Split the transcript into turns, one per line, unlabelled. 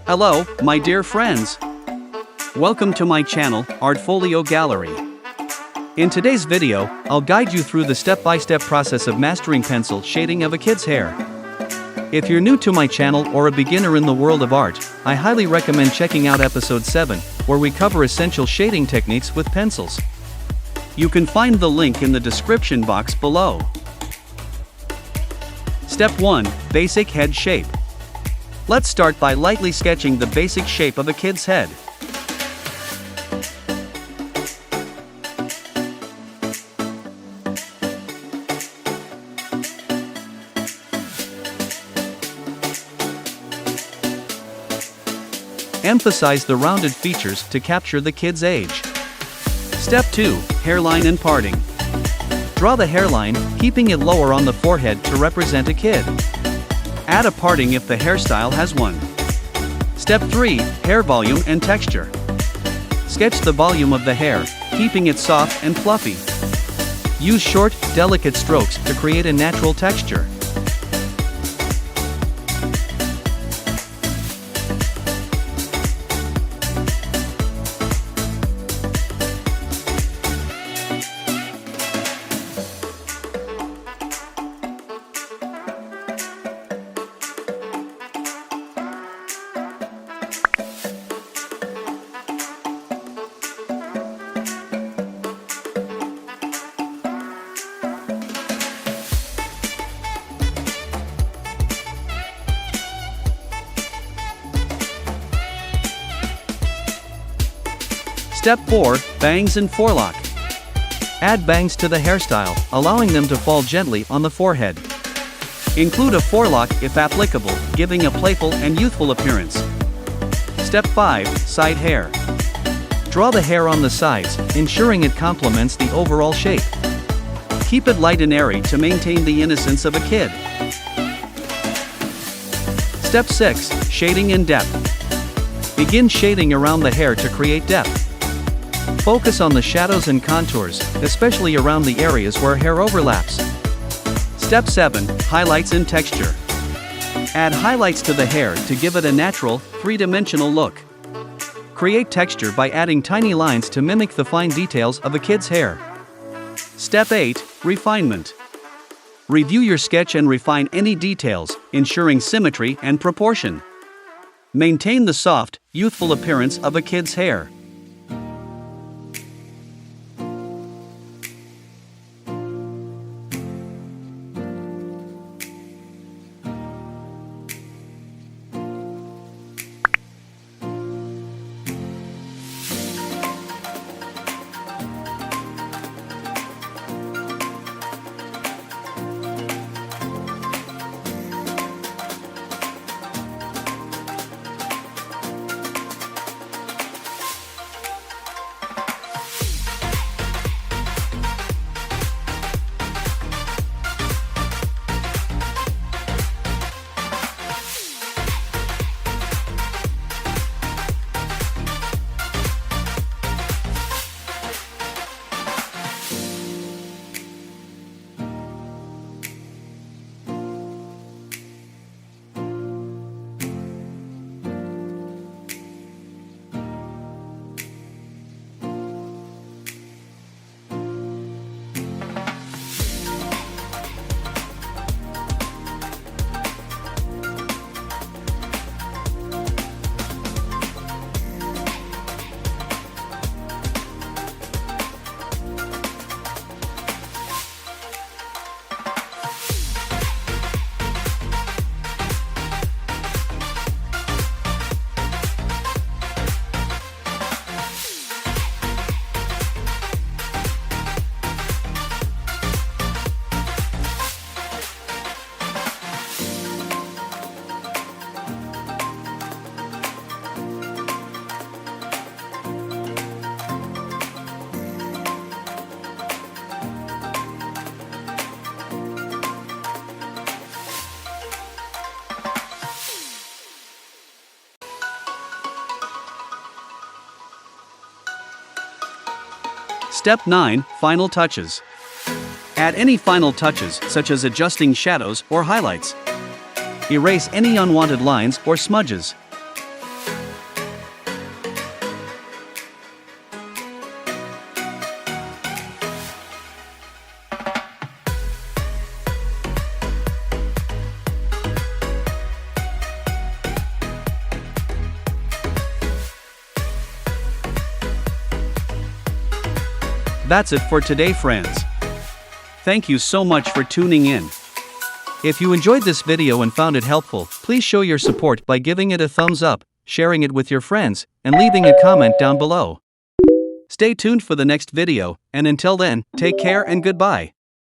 Hello, my dear friends. Welcome to my channel, Artfolio Gallery. In today's video, I'll guide you through the step-by-step process of mastering pencil shading of a kid's hair. If you're new to my channel or a beginner in the world of art, I highly recommend checking out episode 7, where we cover essential shading techniques with pencils. You can find the link in the description box below. Step 1. Basic head shape. Let's start by lightly sketching the basic shape of a kid's head. Emphasize the rounded features to capture the kid's age. Step 2. Hairline and parting. Draw the hairline, keeping it lower on the forehead to represent a kid. Add a parting if the hairstyle has one. Step 3. Hair volume and texture. Sketch the volume of the hair, keeping it soft and fluffy. Use short, delicate strokes to create a natural texture. Step 4. Bangs and forelock. Add bangs to the hairstyle, allowing them to fall gently on the forehead. Include a forelock if applicable, giving a playful and youthful appearance. Step 5. Side hair. Draw the hair on the sides, ensuring it complements the overall shape. Keep it light and airy to maintain the innocence of a kid. Step 6. Shading and depth. Begin shading around the hair to create depth. Focus on the shadows and contours, especially around the areas where hair overlaps. Step 7. Highlights and texture. Add highlights to the hair to give it a natural, three-dimensional look. Create texture by adding tiny lines to mimic the fine details of a kid's hair. Step 8. Refinement. Review your sketch and refine any details, ensuring symmetry and proportion. Maintain the soft, youthful appearance of a kid's hair. Step 9. Final touches. Add any final touches, such as adjusting shadows or highlights. Erase any unwanted lines or smudges. That's it for today, friends. Thank you so much for tuning in. If you enjoyed this video and found it helpful, please show your support by giving it a thumbs up, sharing it with your friends, and leaving a comment down below. Stay tuned for the next video, and until then, take care and goodbye.